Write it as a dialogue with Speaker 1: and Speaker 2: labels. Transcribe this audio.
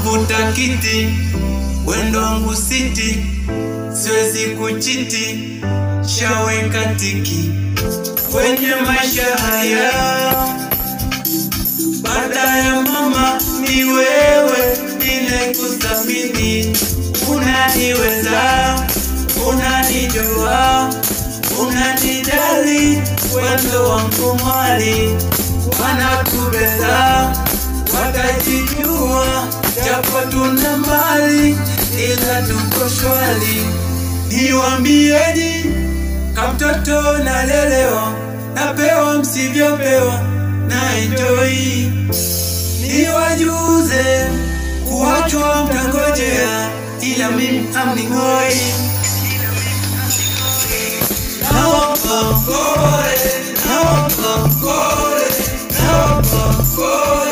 Speaker 1: navuta kiti, wendo wangu siti, siwezi kuchiti, shaweka tiki kwenye maisha haya. Baada ya mama ni wewe ninayekuthamini, unaniweza, unanijua, unanijali, wendo wangu mwali. Wanakubeza, watajijua, japo tuna mbali, ila tuko shwari. Niwaambieni, kama mtoto nalelewa, napewa msivyopewa, na enjoy. Niwajuze, kuachwa mtangojea, ila mimi hamningoi. Nawapa pole, nawapa pole, nawapa pole.